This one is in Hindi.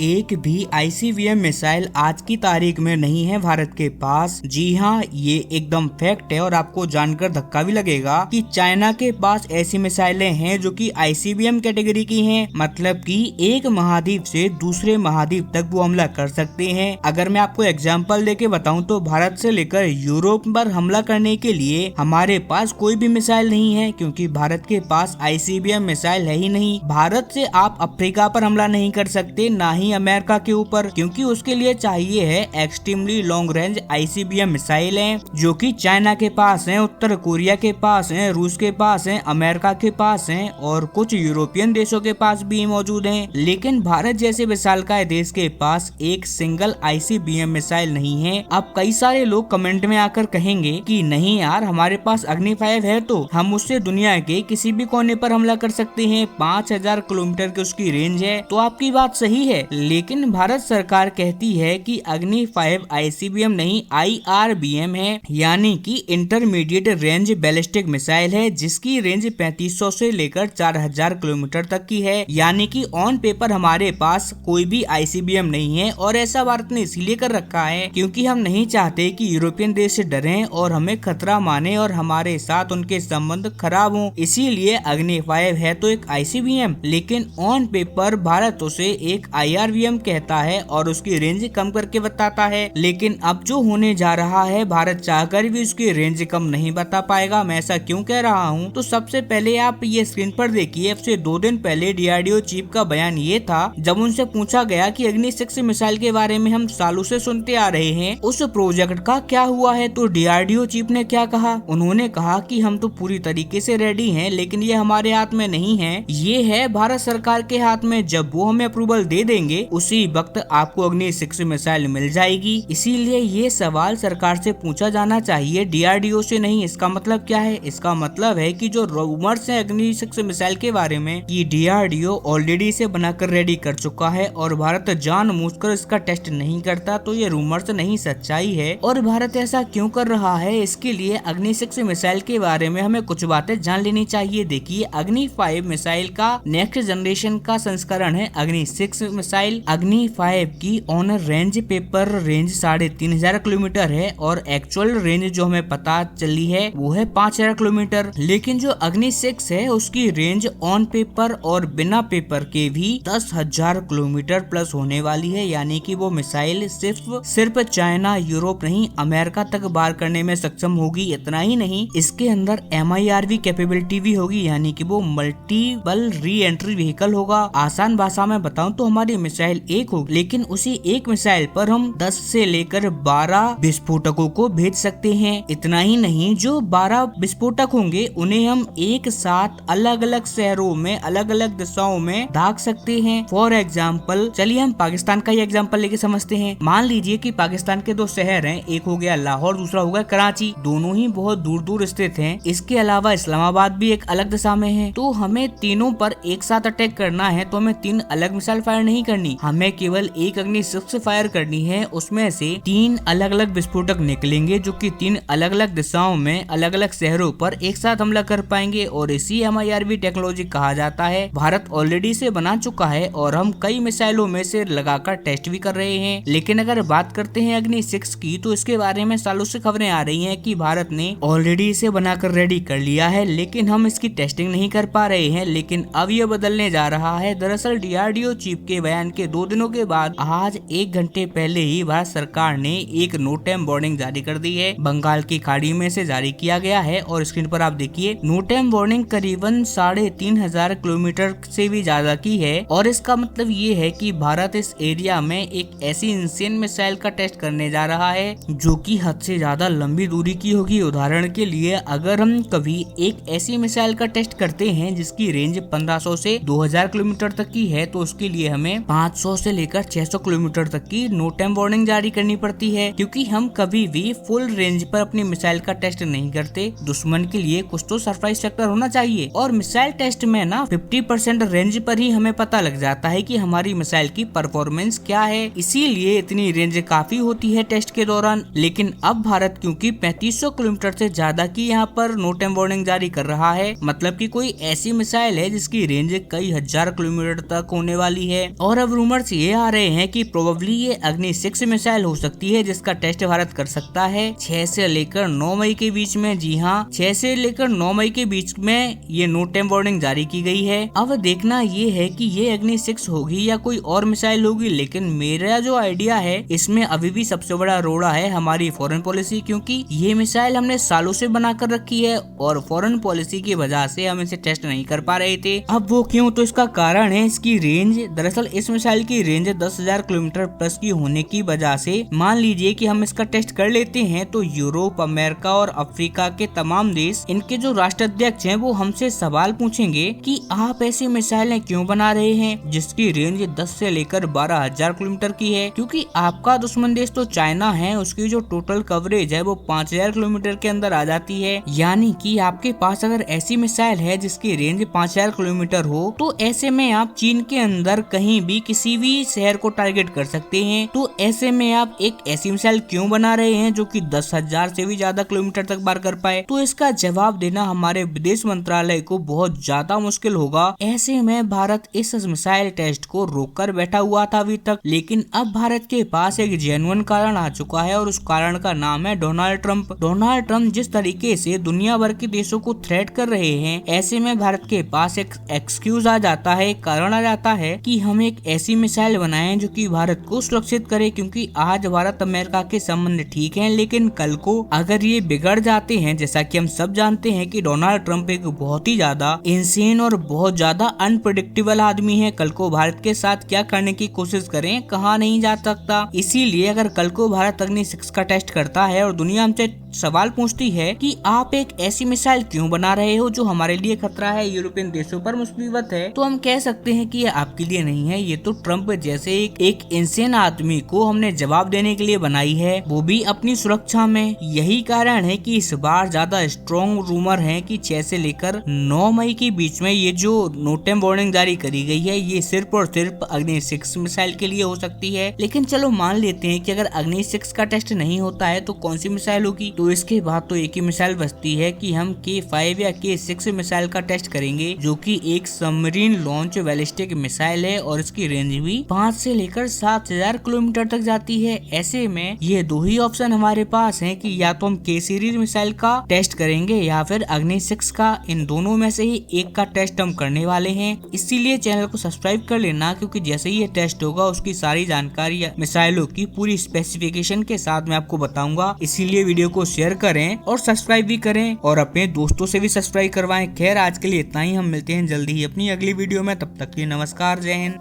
एक भी आईसीबीएम मिसाइल आज की तारीख में नहीं है भारत के पास। जी हाँ, ये एकदम फैक्ट है और आपको जानकर धक्का भी लगेगा कि चाइना के पास ऐसी मिसाइलें हैं जो कि आईसीबीएम कैटेगरी की हैं, मतलब कि एक महाद्वीप से दूसरे महाद्वीप तक वो हमला कर सकते हैं। अगर मैं आपको एग्जांपल देके बताऊं तो भारत से लेकर यूरोप पर हमला करने के लिए हमारे पास कोई भी मिसाइल नहीं है, क्योंकि भारत के पास आईसीबीएम मिसाइल है ही नहीं। भारत से आप अफ्रीका पर हमला नहीं कर सकते, ना ही अमेरिका के ऊपर, क्योंकि उसके लिए चाहिए है extremely long range ICBM missile हैं, जो कि चाइना के पास हैं, उत्तर कोरिया के पास हैं, रूस के पास हैं, अमेरिका के पास हैं और कुछ यूरोपियन देशों के पास भी मौजूद हैं। लेकिन भारत जैसे विशालकाय देश के पास एक सिंगल आईसीबीएम मिसाइल नहीं है। अब कई सारे लोग कमेंट में आकर कहेंगे कि नहीं यार, हमारे पास अग्नि 5 है तो हम उससे दुनिया के किसी भी कोने पर हमला कर सकते हैं, 5000 किलोमीटर की उसकी रेंज है। तो आपकी बात सही है, लेकिन भारत सरकार कहती है कि अग्नि 5 आईसीबीएम नहीं आईआरबीएम है, यानी कि इंटरमीडिएट रेंज बैलिस्टिक मिसाइल है, जिसकी रेंज 3500 से लेकर 4000 किलोमीटर तक की है। यानी कि ऑन पेपर हमारे पास कोई भी आईसीबीएम नहीं है और ऐसा भारत ने इसलिए कर रखा है क्योंकि हम नहीं चाहते कि यूरोपियन देश से डरें और हमें खतरा माने और हमारे साथ उनके संबंध खराब हों। इसीलिए अग्नि 5 है तो एक आईसीबीएम, लेकिन ऑन पेपर भारत उसे एक आईआरबीएम कहता है और उसकी रेंज कम करके बताता है। लेकिन अब जो होने जा रहा है, भारत चाहकर भी उसकी रेंज कम नहीं बता पाएगा। मैं ऐसा क्यों कह रहा हूँ, तो सबसे पहले आप ये स्क्रीन पर देखिए। अब से 2 दिन पहले डीआरडीओ चीफ का बयान ये था, जब उनसे पूछा गया कि अग्नि 6 मिसाइल के बारे में हम सालों से सुनते आ रहे हैं, उस प्रोजेक्ट का क्या हुआ है। तो डीआरडीओ चीफ ने क्या कहा, उन्होंने कहा कि हम तो पूरी तरीके से रेडी हैं, लेकिन ये हमारे हाथ में नहीं है, ये है भारत सरकार के हाथ में। जब वो हमें अप्रूवल दे देंगे उसी वक्त आपको अग्नि 6 मिसाइल मिल जाएगी। इसीलिए ये सवाल सरकार से पूछा जाना चाहिए, डीआरडीओ से नहीं। इसका मतलब क्या है, इसका मतलब है कि जो रूमर्स है अग्नि 6 मिसाइल के बारे में, ये डीआरडीओ ऑलरेडी इसे बनाकर रेडी कर चुका है और भारत जानबूझकर इसका टेस्ट नहीं करता। तो ये रूमर्स नहीं, सच्चाई है। और भारत ऐसा क्यों कर रहा है, इसके लिए अग्नि 6 मिसाइल के बारे में हमें कुछ बातें जान लेनी चाहिए। देखिए, अग्नि 5 मिसाइल का नेक्स्ट जनरेशन का संस्करण है अग्नि 6 मिसाइल। अग्नि 5 की on range paper range 3500 kilometre है और एक्चुअल रेंज जो हमें पता चली है वो है 5000 किलोमीटर। लेकिन जो अग्नि 6 है उसकी रेंज ऑन पेपर और बिना पेपर के भी 10,000 किलोमीटर प्लस होने वाली है। यानी कि वो मिसाइल सिर्फ चाइना, यूरोप नहीं, अमेरिका तक पार करने में सक्षम होगी। इतना ही नहीं, इसके अंदर MIRV कैपेबिलिटी भी होगी, यानी कि वो मल्टीपल री एंट्री व्हीकल होगा। आसान भाषा में बताऊं तो हमारी मिसाइल एक होगी, लेकिन उसी एक मिसाइल पर हम 10 से लेकर 12 विस्फोटकों को भेज सकते हैं। इतना ही नहीं, जो 12 विस्फोटक होंगे उन्हें हम एक साथ अलग अलग शहरों में, अलग अलग दिशाओं में दाग सकते हैं। फॉर एग्जाम्पल, चलिए हम पाकिस्तान का ही एग्जाम्पल लेके समझते हैं। मान लीजिए कि पाकिस्तान के 2 शहर हैं, एक हो गया लाहौर, दूसरा हो गया कराची। दोनों ही बहुत दूर दूर स्थित हैं। इसके अलावा इस्लामाबाद भी एक अलग दिशा में है। तो हमें तीनों पर एक साथ अटैक करना है तो हमें 3 अलग मिसाइल फायर नहीं करनी, हमें केवल एक अग्नि 6 फायर करनी है। उसमें से 3 अलग अलग विस्फोटक निकलेंगे जो कि 3 अलग अलग दिशाओं में, अलग अलग शहरों पर एक साथ हमला कर पाएंगे और इसी MIRV टेक्नोलॉजी कहा जाता है। भारत ऑलरेडी से बना चुका है और हम कई मिसाइलों में से लगाकर टेस्ट भी कर रहे हैं। लेकिन अगर बात करते हैं अग्नि 6 की, तो इसके बारे में सालों से खबरें आ रही हैं कि भारत ने ऑलरेडी इसे बनाकर रेडी कर लिया है, लेकिन हम इसकी टेस्टिंग नहीं कर पा रहे हैं। लेकिन अब ये बदलने जा रहा है। दरअसल डीआरडीओ चीफ के बयान के 2 दिनों के बाद आज 1 घंटे पहले ही भारत सरकार ने एक नो टाइम वार्निंग जारी कर दी है। बंगाल की खाड़ी में से जारी किया गया है और स्क्रीन पर आप देखिए, नो टाइम वार्निंग करीबन 3500 किलोमीटर से भी ज्यादा की है। और इसका मतलब ये है कि भारत इस एरिया में एक ऐसी इंसेन मिसाइल का टेस्ट करने जा रहा है जो कि हद से ज्यादा लंबी दूरी की होगी। उदाहरण के लिए, अगर हम कभी एक ऐसी मिसाइल का टेस्ट करते हैं जिसकी रेंज 1500 से 2000 किलोमीटर तक की है, तो उसके लिए हमें 500 से लेकर 600 किलोमीटर तक की नो टाइम वार्निंग जारी करनी पड़ती है, क्योंकि हम कभी भी फुल रेंज पर अपनी मिसाइल का टेस्ट नहीं करते। दुश्मन के लिए कुछ तो सरप्राइज फैक्टर होना चाहिए और मिसाइल टेस्ट में ना 50% रेंज पर ही हमें पता लग जाता है कि हमारी मिसाइल की परफॉर्मेंस क्या है। इसीलिए इतनी रेंज काफी होती है टेस्ट के दौरान। लेकिन अब भारत क्योंकि 3500 किलोमीटर से ज्यादा की यहाँ पर नो टाइम वार्निंग जारी कर रहा है, मतलब कि कोई ऐसी मिसाइल है जिसकी रेंज कई हजार किलोमीटर तक होने वाली है। और अब अब रूमर्स ये आ रहे हैं कि प्रोबेबली ये अग्नि 6 मिसाइल हो सकती है जिसका टेस्ट भारत कर सकता है 6 से लेकर 9 मई के बीच में। जी हाँ, 6 से लेकर 9 मई के बीच में ये नो टाइम वार्निंग जारी की गई है। अब देखना ये है कि ये अग्नि 6 होगी या कोई और मिसाइल होगी, लेकिन मेरा जो आइडिया है इसमें अभी भी सबसे बड़ा रोड़ा है हमारी फॉरेन पॉलिसी, क्योंकि ये मिसाइल हमने सालों से बना कर रखी है और फॉरेन पॉलिसी की वजह से हम इसे टेस्ट नहीं कर पा रहे थे। अब वो क्यों, तो इसका कारण है इसकी रेंज। दरअसल इस मिसाइल की रेंज 10,000 किलोमीटर प्लस की होने की वजह से मान लीजिए कि हम इसका टेस्ट कर लेते हैं तो यूरोप, अमेरिका और अफ्रीका के तमाम देश, इनके जो राष्ट्राध्यक्ष हैं वो हमसे सवाल पूछेंगे कि आप ऐसी मिसाइलें क्यों बना रहे हैं जिसकी रेंज 10 से लेकर 12,000 किलोमीटर की है, क्योंकि आपका दुश्मन देश तो चाइना है, उसकी जो टोटल कवरेज है वो 5,000 किलोमीटर के अंदर आ जाती है। यानी कि आपके पास अगर ऐसी मिसाइल है जिसकी रेंज 5,000 किलोमीटर हो तो ऐसे में आप चीन के अंदर कहीं भी किसी भी शहर को टारगेट कर सकते हैं। तो ऐसे में आप एक ऐसी मिसाइल क्यों बना रहे हैं जो कि 10,000 से भी ज्यादा किलोमीटर तक पार कर पाए? तो इसका जवाब देना हमारे विदेश मंत्रालय को बहुत ज्यादा मुश्किल होगा। ऐसे में भारत इस मिसाइल टेस्ट को रोक कर बैठा हुआ था अभी तक, लेकिन अब भारत के पास एक जेन्युइन कारण आ चुका है और उस कारण का नाम है डोनाल्ड ट्रंप। डोनाल्ड ट्रंप जिस तरीके से दुनिया भर के देशों को थ्रेट कर रहे हैं, ऐसे में भारत के पास एक एक्सक्यूज आ जाता है, कारण आ जाता है कि हम एक ऐसी मिसाइल बनाएं जो कि भारत को सुरक्षित करे, क्योंकि आज भारत अमेरिका के संबंध ठीक हैं, लेकिन कल को अगर ये बिगड़ जाते हैं, जैसा कि हम सब जानते हैं कि डोनाल्ड ट्रंप एक बहुत ही ज्यादा इंसेन और बहुत ज्यादा अनप्रेडिक्टेबल आदमी है, कल को भारत के साथ क्या करने की कोशिश करें कहा नहीं जा सकता। इसीलिए अगर कल को भारत अग्नि 6 का टेस्ट करता है और दुनिया हमसे सवाल पूछती है कि आप एक ऐसी मिसाइल क्यों बना रहे हो जो हमारे लिए खतरा है, यूरोपियन देशों पर मुसीबत है, तो हम कह सकते हैं कि ये आपके लिए नहीं है, ये तो ट्रंप जैसे एक इंसान आदमी को हमने जवाब देने के लिए बनाई है, वो भी अपनी सुरक्षा में। यही कारण है कि इस बार ज्यादा स्ट्रॉन्ग रूमर है कि 6 से लेकर 9 मई के बीच में ये जो नो टाइम वार्निंग जारी करी गई है ये सिर्फ और सिर्फ अग्नि 6 मिसाइल के लिए हो सकती है। लेकिन चलो मान लेते हैं कि अगर अग्नि 6 का टेस्ट नहीं होता है तो कौन सी मिसाइल होगी? तो इसके बाद तो एक ही मिसाइल बचती है कि हम K5 या K6 मिसाइल का टेस्ट करेंगे, जो कि एक सबमरीन लॉन्च बैलिस्टिक मिसाइल है और इसकी रेंज भी 5 से लेकर 7,000 किलोमीटर तक जाती है। ऐसे में ये दो ही ऑप्शन हमारे पास हैं कि या तो हम K सीरीज मिसाइल का टेस्ट करेंगे या फिर अग्नि 6 का, इन दोनों में से ही एक का टेस्ट हम करने वाले हैं। इसीलिए चैनल को सब्सक्राइब कर लेना, क्योंकि जैसे ही ये टेस्ट होगा उसकी सारी जानकारी मिसाइलों की पूरी स्पेसिफिकेशन के साथ मैं आपको बताऊंगा। इसीलिए वीडियो को शेयर करें और सब्सक्राइब भी करें और अपने दोस्तों से भी सब्सक्राइब करवाएं। खैर आज के लिए इतना ही, हम मिलते हैं जल्दी ही अपनी अगली वीडियो में, तब तक के लिए नमस्कार, जय हिंद।